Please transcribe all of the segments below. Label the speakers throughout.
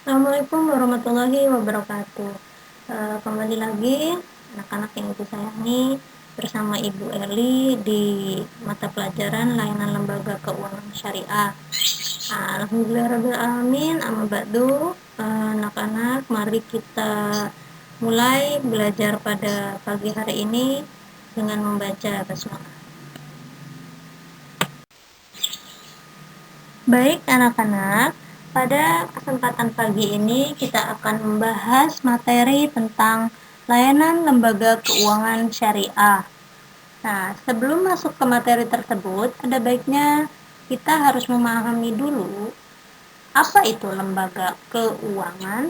Speaker 1: Assalamualaikum warahmatullahi wabarakatuh. Kembali lagi anak-anak yang ibu sayangi bersama Ibu Eli di mata pelajaran layanan lembaga keuangan syariah. Alhamdulillahirrahmanirrahim. Amma ba'du. Anak-anak, mari kita mulai belajar pada pagi hari ini dengan membaca basmalah. Baik anak-anak, pada kesempatan pagi ini kita akan membahas materi tentang layanan lembaga keuangan syariah. Nah, sebelum masuk ke materi tersebut, ada baiknya kita harus memahami dulu apa itu lembaga keuangan.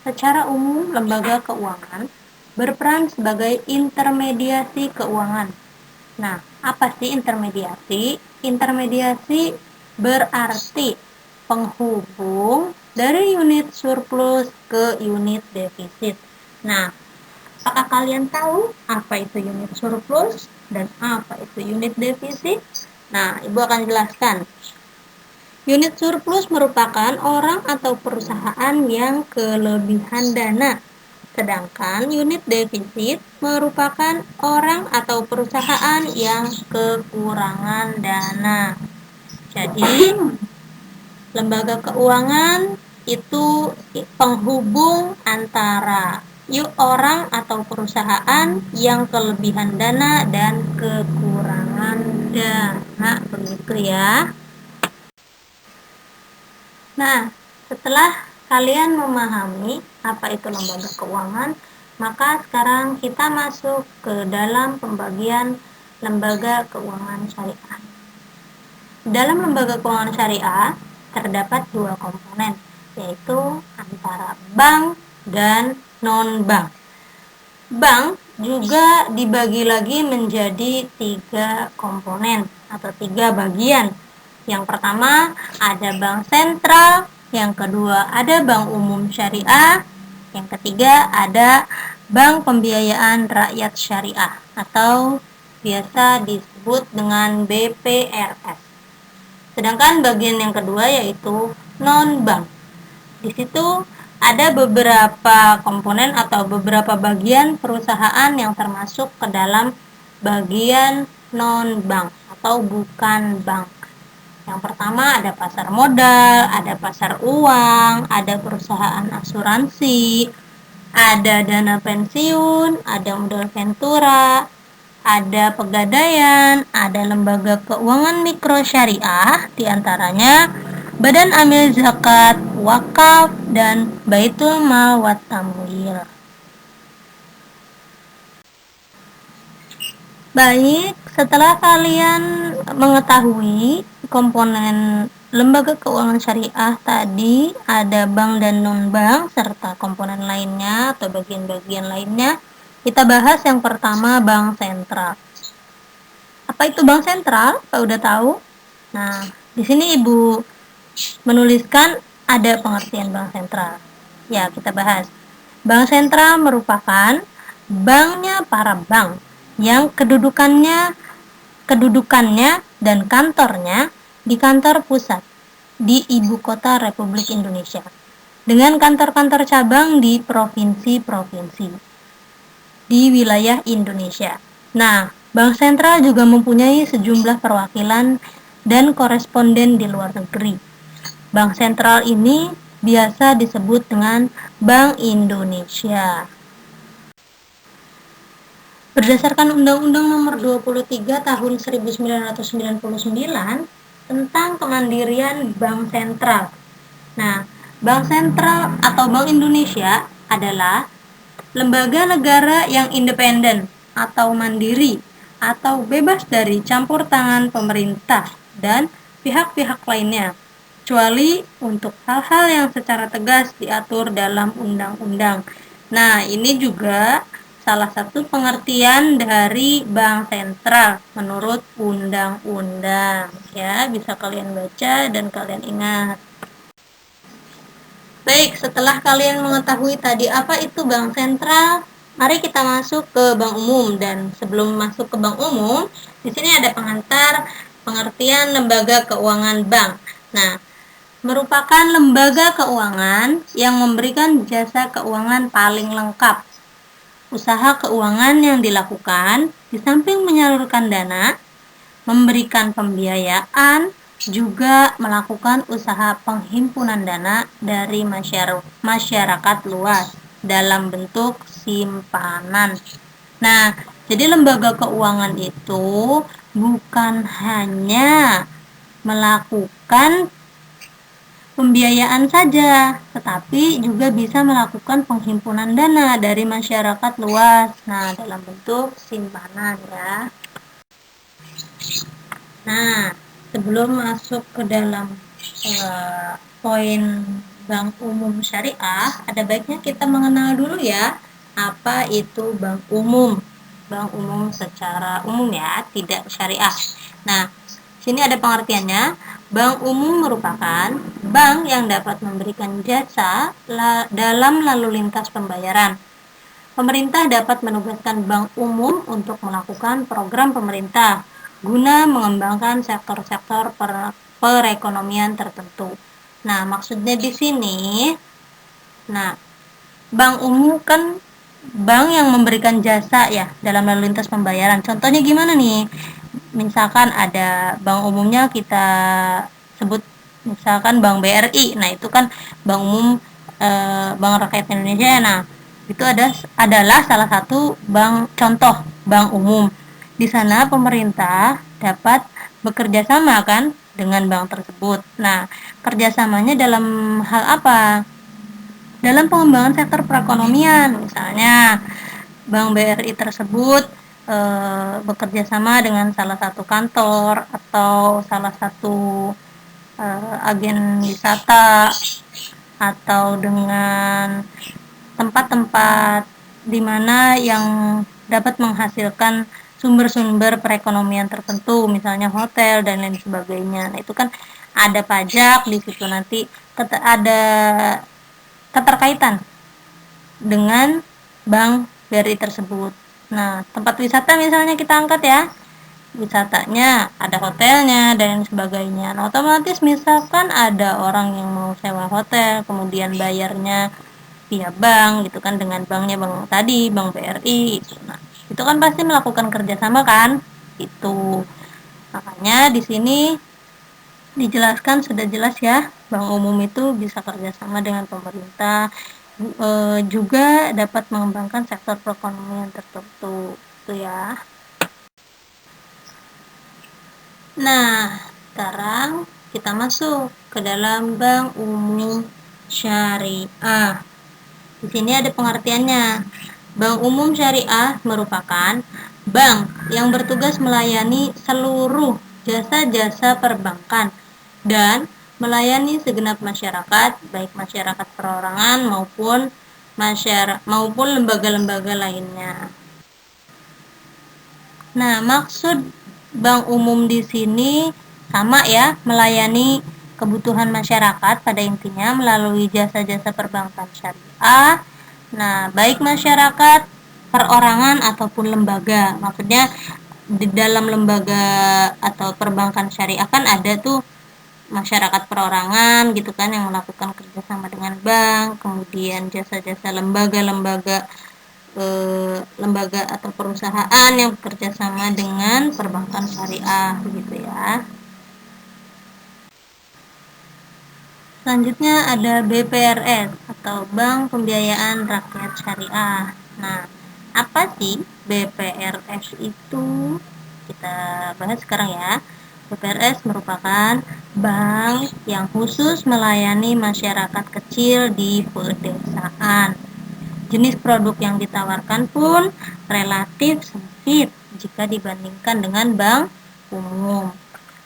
Speaker 1: Secara umum, lembaga keuangan berperan sebagai intermediasi keuangan. Nah, apa sih intermediasi? Intermediasi berarti penghubung dari unit surplus ke unit defisit. Nah, apakah kalian tahu apa itu unit surplus dan apa itu unit defisit? Nah, Ibu akan jelaskan. Unit surplus merupakan orang atau perusahaan yang kelebihan dana. Sedangkan unit defisit merupakan orang atau perusahaan yang kekurangan dana. Jadi, lembaga keuangan itu penghubung antara orang atau perusahaan yang kelebihan dana dan kekurangan dana. Begitu ya. Nah, setelah kalian memahami apa itu lembaga keuangan, maka sekarang kita masuk ke dalam pembagian lembaga keuangan syariah. Dalam lembaga keuangan syariah terdapat dua komponen, yaitu antara bank dan non-bank. Bank juga dibagi lagi menjadi 3 komponen atau 3 bagian. Yang pertama ada bank sentral, yang kedua ada bank umum syariah, yang ketiga ada bank pembiayaan rakyat syariah atau biasa disebut dengan BPRS. Sedangkan bagian yang kedua yaitu non-bank. Di situ ada beberapa komponen atau beberapa bagian perusahaan yang termasuk ke dalam bagian non-bank atau bukan bank. Yang pertama ada pasar modal, ada pasar uang, ada perusahaan asuransi, ada dana pensiun, ada modal ventura, ada pegadaian, ada lembaga keuangan mikro syariah, diantaranya Badan Amil Zakat, Wakaf, dan Baitul Mal wa Tamwil. Baik, setelah kalian mengetahui komponen lembaga keuangan syariah tadi, ada bank dan non-bank, serta komponen lainnya atau bagian-bagian lainnya, kita bahas yang pertama bank sentral. Apa itu bank sentral? Apa udah tahu? Nah, di sini Ibu menuliskan ada pengertian bank sentral. Ya, kita bahas. Bank sentral merupakan banknya para bank yang kedudukannya dan kantornya di kantor pusat di ibu kota Republik Indonesia dengan kantor-kantor cabang di provinsi-provinsi di wilayah Indonesia. Nah, bank sentral juga mempunyai sejumlah perwakilan dan koresponden di luar negeri. Bank sentral ini biasa disebut dengan Bank Indonesia. Berdasarkan Undang-Undang Nomor 23 Tahun 1999 tentang kemandirian bank sentral. Nah, Bank Sentral atau Bank Indonesia adalah lembaga negara yang independen atau mandiri atau bebas dari campur tangan pemerintah dan pihak-pihak lainnya, kecuali untuk hal-hal yang secara tegas diatur dalam undang-undang. Nah, ini juga salah satu pengertian dari bank sentral menurut undang-undang. Ya, bisa kalian baca dan kalian ingat. Baik, setelah kalian mengetahui tadi apa itu bank sentral, mari kita masuk ke bank umum. Dan sebelum masuk ke bank umum, di sini ada pengantar pengertian lembaga keuangan bank. Nah, merupakan lembaga keuangan yang memberikan jasa keuangan paling lengkap. Usaha keuangan yang dilakukan di samping menyalurkan dana, memberikan pembiayaan, juga melakukan usaha penghimpunan dana dari masyarakat luas dalam bentuk simpanan. Nah, jadi lembaga keuangan itu bukan hanya melakukan pembiayaan saja, tetapi juga bisa melakukan penghimpunan dana dari masyarakat luas. Nah, dalam bentuk simpanan ya. Nah, sebelum masuk ke dalam poin bank umum syariah, ada baiknya kita mengenal dulu ya, apa itu bank umum. Bank umum secara umum ya, tidak syariah. Nah, sini ada pengertiannya. Bank umum merupakan bank yang dapat memberikan jasa dalam lalu lintas pembayaran. Pemerintah dapat menugaskan bank umum untuk melakukan program pemerintah guna mengembangkan sektor-sektor perekonomian tertentu. Nah, maksudnya di sini, bank umum kan bank yang memberikan jasa ya dalam lalu lintas pembayaran. Contohnya gimana nih? Misalkan ada bank umumnya kita sebut misalkan Bank BRI. Nah, itu kan bank umum Bank Rakyat Indonesia. Nah, itu adalah salah satu contoh bank umum. Di sana pemerintah dapat bekerja sama kan dengan bank tersebut. Nah, kerjasamanya dalam hal apa? Dalam pengembangan sektor perekonomian, misalnya Bank BRI tersebut bekerja sama dengan salah satu kantor atau salah satu agen wisata atau dengan tempat-tempat di mana yang dapat menghasilkan sumber-sumber perekonomian tertentu, misalnya hotel dan lain sebagainya. Nah, itu kan ada pajak di situ, nanti ada keterkaitan dengan bank BRI tersebut. Nah, tempat wisata misalnya kita angkat ya, wisatanya ada hotelnya dan sebagainya. Nah, otomatis misalkan ada orang yang mau sewa hotel, kemudian bayarnya via bank gitu kan, dengan banknya bank tadi, bank BRI gitu. Nah, itu kan pasti melakukan kerjasama kan, itu. Makanya di sini dijelaskan sudah jelas ya, bank umum itu bisa kerjasama dengan pemerintah, juga dapat mengembangkan sektor perekonomian tertentu, itu ya. Nah, sekarang kita masuk ke dalam bank umum syariah. Di sini ada pengertiannya. Bank umum syariah merupakan bank yang bertugas melayani seluruh jasa-jasa perbankan dan melayani segenap masyarakat, baik masyarakat perorangan maupun lembaga-lembaga lainnya. Nah, maksud bank umum di sini sama ya, melayani kebutuhan masyarakat pada intinya melalui jasa-jasa perbankan syariah. Nah, baik masyarakat, perorangan ataupun lembaga. Maksudnya di dalam lembaga atau perbankan syariah kan ada tuh masyarakat perorangan gitu kan yang melakukan kerjasama dengan bank, kemudian jasa-jasa lembaga atau perusahaan yang bekerja sama dengan perbankan syariah gitu ya. Selanjutnya ada BPRS atau Bank Pembiayaan Rakyat Syariah. Nah, apa sih BPRS itu? Kita bahas sekarang ya. BPRS merupakan bank yang khusus melayani masyarakat kecil di pedesaan. Jenis produk yang ditawarkan pun relatif sempit jika dibandingkan dengan bank umum.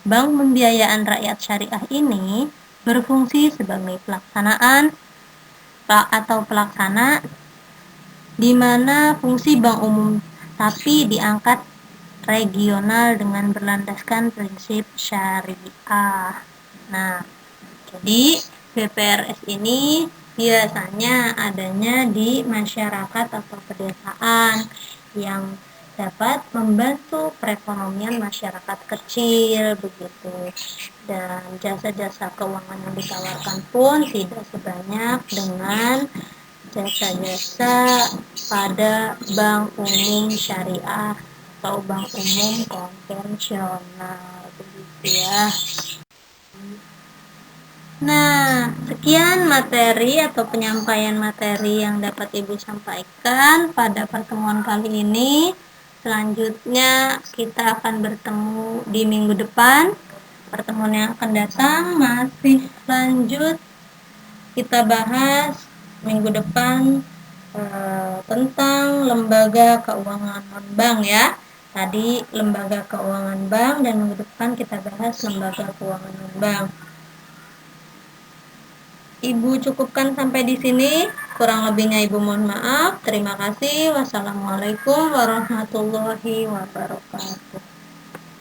Speaker 1: Bank Pembiayaan Rakyat Syariah ini berfungsi sebagai pelaksana di mana fungsi bank umum tapi diangkat regional dengan berlandaskan prinsip syariah. Nah, jadi BPRS ini biasanya adanya di masyarakat atau pedesaan yang dapat membantu perekonomian masyarakat kecil begitu. Dan jasa-jasa keuangan yang ditawarkan pun tidak sebanyak dengan jasa-jasa pada bank umum syariah atau bank umum konvensional begitu ya. Nah, sekian materi atau penyampaian materi yang dapat Ibu sampaikan pada pertemuan kali ini. Selanjutnya kita akan bertemu di minggu depan. Pertemuan yang akan datang masih lanjut kita bahas minggu depan tentang lembaga keuangan non-bank ya. Tadi lembaga keuangan bank dan minggu depan kita bahas lembaga keuangan non-bank. Ibu cukupkan sampai di sini. Kurang lebihnya Ibu mohon maaf. Terima kasih. Wassalamualaikum warahmatullahi wabarakatuh.